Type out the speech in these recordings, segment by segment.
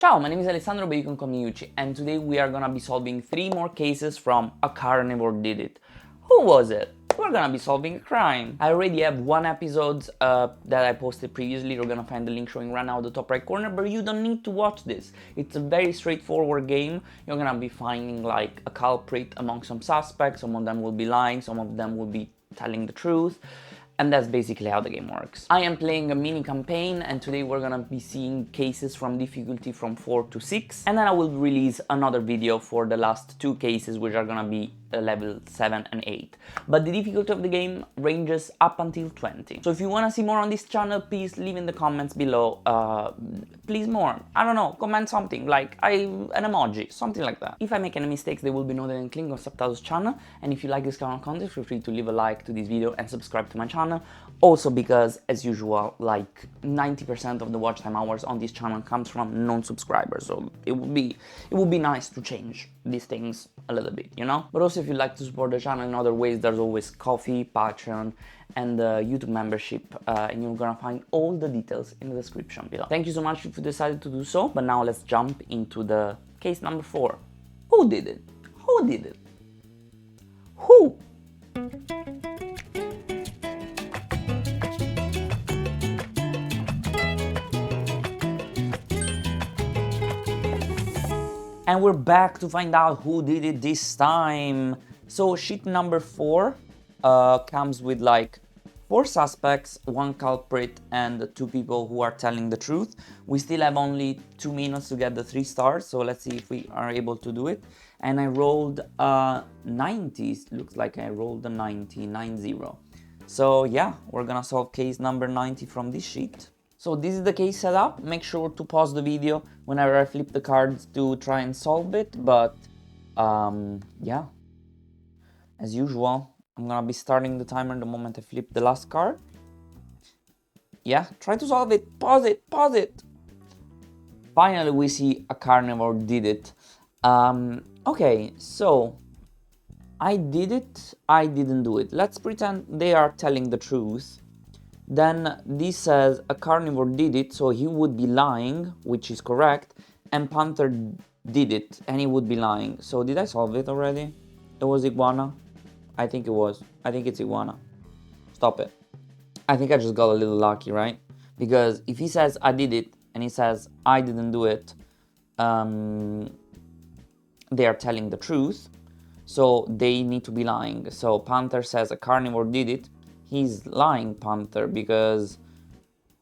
Ciao, my name is Alessandro, but you can call me Yuchi, and today we are gonna be solving 3 more cases from A Carnivore Did It. Who was it? We're gonna be solving a crime. I already have 1 episode that I posted previously. You're gonna find the link showing right now in the top right corner, but you don't need to watch this. It's a very straightforward game. You're gonna be finding like a culprit among some suspects. Some of them will be lying, some of them will be telling the truth. And that's basically how the game works. I am playing a mini campaign, and today we're gonna be seeing cases from difficulty from 4 to 6, and then I will release another video for the last 2 cases, which are gonna be level 7 and 8. But the difficulty of the game ranges up until 20. So if you wanna see more on this channel, please leave in the comments below, please more, I don't know, comment something, like an emoji, something like that. If I make any mistakes, they will be noted and linked on Subtitles channel, and if you like this kind of content, feel free to leave a like to this video and subscribe to my channel. Also because, as usual, like 90% of the watch time hours on this channel comes from non-subscribers, so it would be nice to change these things a little bit, you know? But also, if you'd like to support the channel in other ways, there's always Coffee, Patreon, and the YouTube membership, and you're gonna find all the details in the description below. Thank you so much if you decided to do so, but now let's jump into the case number 4. Who did it? Who did it? Who? And we're back to find out who did it this time. So sheet number 4 comes with like 4 suspects, 1 culprit, and 2 people who are telling the truth. We still have only 2 minutes to get the 3 stars, so let's see if we are able to do it. And I rolled 90s, looks like I rolled a 90. So yeah, we're gonna solve case number 90 from this sheet. So this is the case setup. Make sure to pause the video whenever I flip the cards to try and solve it, but yeah, as usual, I'm gonna be starting the timer the moment I flip the last card. Yeah, try to solve it, pause it, pause it. Finally, we see A Carnivore Did It. Okay, so I did it, I didn't do it. Let's pretend they are telling the truth. Then this says A Carnivore did it, so he would be lying, which is correct, and Panther did it, and he would be lying. So did I solve it already? It was Iguana? I think it was. I think it's Iguana. Stop it. I think I just got a little lucky, right? Because if he says I did it, and he says I didn't do it, they are telling the truth, so they need to be lying. So Panther says A Carnivore did it. He's lying, Panther, because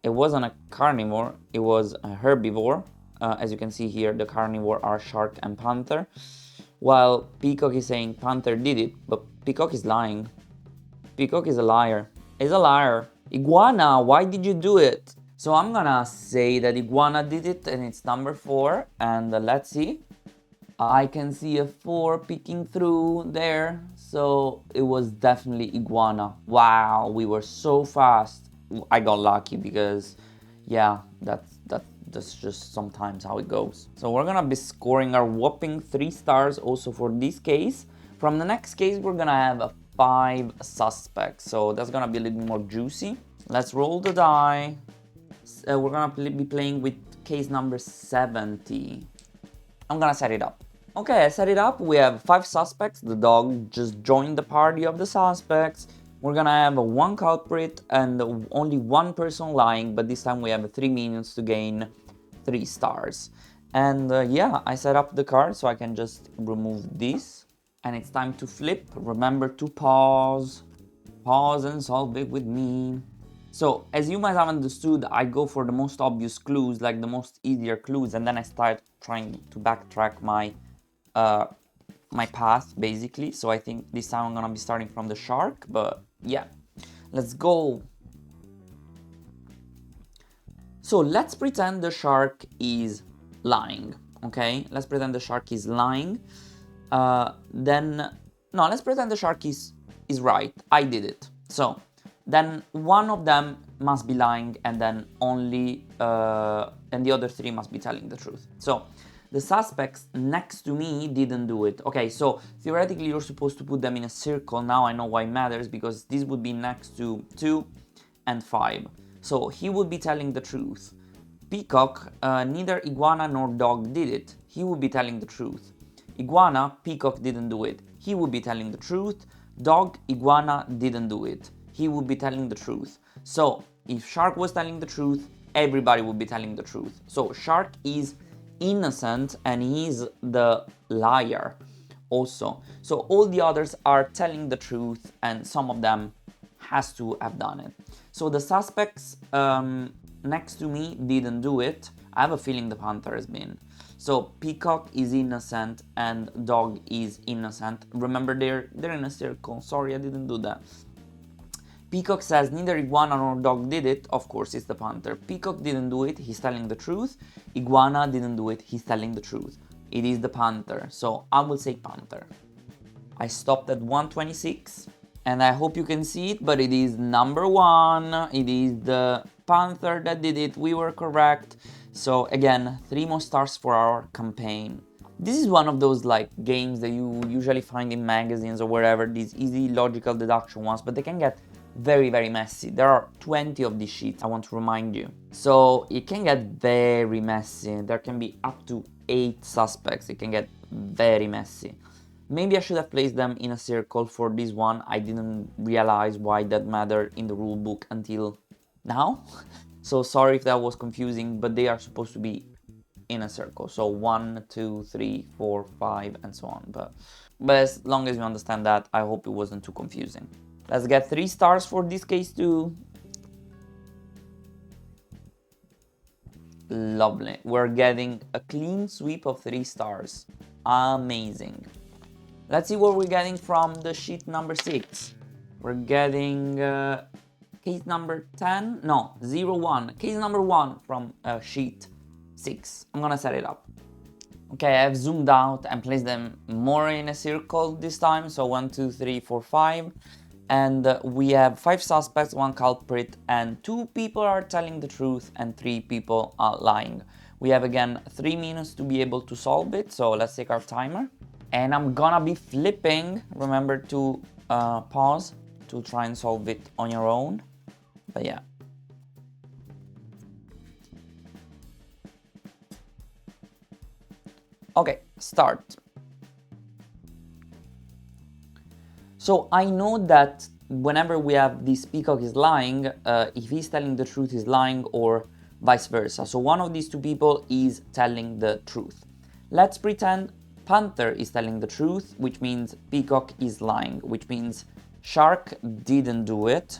it wasn't a carnivore, it was a herbivore. As you can see here, the carnivore are shark and panther. While Peacock is saying Panther did it, but Peacock is lying. Peacock is a liar. He's a liar. Iguana, why did you do it? So I'm gonna say that Iguana did it, and it's number 4, and let's see. I can see a 4 peeking through there, so it was definitely Iguana. Wow, we were so fast. I got lucky because, yeah, that's just sometimes how it goes. So we're gonna be scoring our whopping 3 stars also for this case. From the next case, we're gonna have 5 suspects, so that's gonna be a little more juicy. Let's roll the die. We're gonna be playing with case number 70. I'm gonna set it up. Okay, I set it up. We have 5 suspects. The dog just joined the party of the suspects. We're gonna have 1 culprit and only 1 person lying, but this time we have 3 minutes to gain 3 stars. And yeah, I set up the card so I can just remove this. And it's time to flip. Remember to pause. Pause and solve it with me. So, as you might have understood, I go for the most obvious clues, like the most easier clues, and then I start trying to backtrack my path, basically. So I think this time I'm gonna be starting from the shark, but yeah, let's go. So let's pretend the shark is lying, okay? Let's pretend the shark is lying. Let's pretend the shark is right. I did it. So then one of them must be lying, and then and the other 3 must be telling the truth. So the suspects next to me didn't do it. Okay, so theoretically you're supposed to put them in a circle. Now I know why it matters, because this would be next to 2 and 5. So he would be telling the truth. Peacock, neither iguana nor dog did it, he would be telling the truth. Iguana, peacock didn't do it, he would be telling the truth. Dog, iguana didn't do it, he would be telling the truth. So if shark was telling the truth, everybody would be telling the truth. So shark is innocent and he's the liar also. So all the others are telling the truth and some of them has to have done it. So the suspects next to me didn't do it. I have a feeling the panther has been. So peacock is innocent and dog is innocent. Remember they're in a circle. Sorry, I didn't do that. Peacock says neither iguana nor dog did it. Of course, it's the panther. Peacock didn't do it. He's telling the truth. Iguana didn't do it. He's telling the truth. It is the panther. So I will say panther. I stopped at 126 and I hope you can see it, but it is number one. It is the panther that did it. We were correct. So again, 3 more stars for our campaign. This is one of those like games that you usually find in magazines or wherever, these easy logical deduction ones, but they can get very, very messy. There are 20 of these sheets, I want to remind you. So it can get very messy. There can be up to 8 suspects. It can get very messy. Maybe I should have placed them in a circle for this one. I didn't realize why that mattered in the rule book until now. So sorry if that was confusing, but they are supposed to be in a circle. So 1, 2, 3, 4, 5, and so on. But as long as you understand that, I hope it wasn't too confusing. Let's get 3 stars for this case too. Lovely. We're getting a clean sweep of 3 stars. Amazing. Let's see what we're getting from the sheet number 6. We're getting case number 10. No, 01. Case number 1 from sheet 6. I'm gonna set it up. Okay, I've zoomed out and placed them more in a circle this time. So 1, 2, 3, 4, 5. And we have 5 suspects, 1 culprit, and 2 people are telling the truth and 3 people are lying. We have again 3 minutes to be able to solve it, so let's take our timer. And I'm gonna be flipping. Remember to pause to try and solve it on your own. But yeah. Okay, start. So I know that whenever we have this peacock is lying, if he's telling the truth, he's lying, or vice versa. So one of these 2 people is telling the truth. Let's pretend panther is telling the truth, which means peacock is lying, which means shark didn't do it.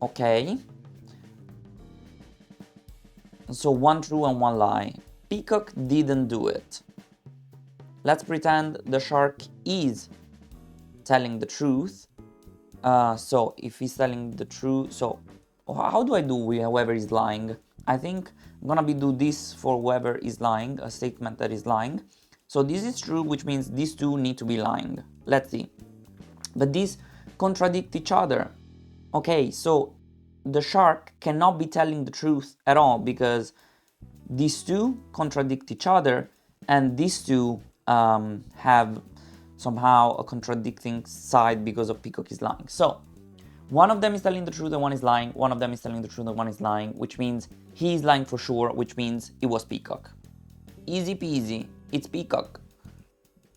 Okay. So 1 true and 1 lie. Peacock didn't do it. Let's pretend the shark is telling the truth. So if he's telling the truth, so how do I do with whoever is lying? I think I'm gonna do this for whoever is lying, a statement that is lying. So this is true, which means these 2 need to be lying. Let's see. But these contradict each other. Okay, so the shark cannot be telling the truth at all because these 2 contradict each other and these 2 have somehow a contradicting side because of peacock is lying. So one of them is telling the truth and 1 is lying. One of them is telling the truth and 1 is lying, which means he is lying for sure, which means it was peacock. Easy peasy, it's peacock.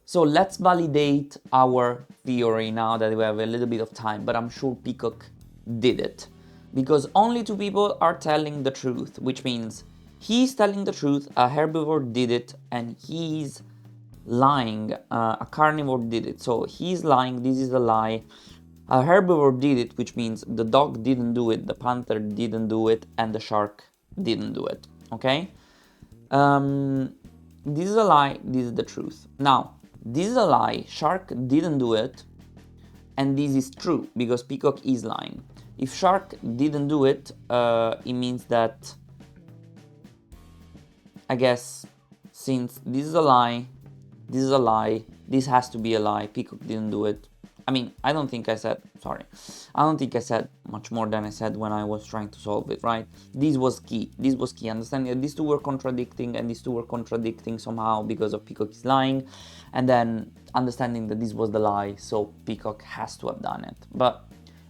So let's validate our theory now that we have a little bit of time, but I'm sure peacock did it. Because only 2 people are telling the truth, which means he's telling the truth, a herbivore did it, and he's lying, a carnivore did it. So he's lying, this is a lie. A herbivore did it, which means the dog didn't do it, the panther didn't do it, and the shark didn't do it. Okay? This is a lie, this is the truth. Now, this is a lie, shark didn't do it, and this is true because peacock is lying. If shark didn't do it, it means that, I guess, since this is a lie, this is a lie, this has to be a lie, peacock didn't do it. I mean, I don't think I said much more than I said when I was trying to solve it, right? This was key, understanding that these 2 were contradicting and these 2 were contradicting somehow because of peacock is lying, and then understanding that this was the lie, so peacock has to have done it. But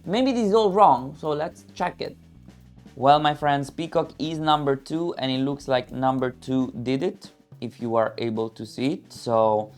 maybe this is all wrong, so let's check it. Well, my friends, Peacock is number 2, and it looks like number 2 did it, if you are able to see it. So,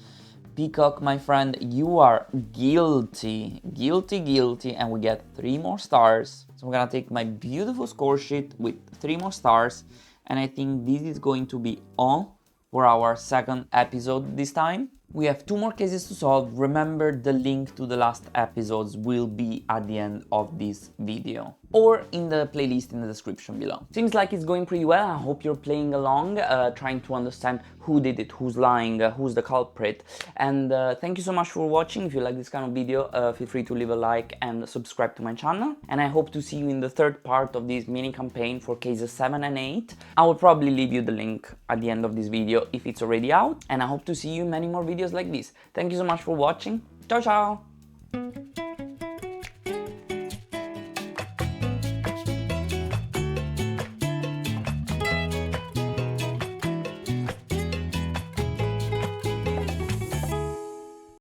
Peacock, my friend, you are guilty, and we get 3 more stars. So I'm gonna take my beautiful score sheet with 3 more stars, and I think this is going to be all for our second episode this time. We have 2 more cases to solve. Remember, the link to the last episodes will be at the end of this video or in the playlist in the description below. Seems like it's going pretty well. I hope you're playing along, trying to understand who did it, who's lying, who's the culprit. And thank you so much for watching. If you like this kind of video, feel free to leave a like and subscribe to my channel. And I hope to see you in the third part of this mini campaign for cases 7 and 8. I will probably leave you the link at the end of this video if it's already out. And I hope to see you in many more videos like this. Thank you so much for watching. Ciao, ciao!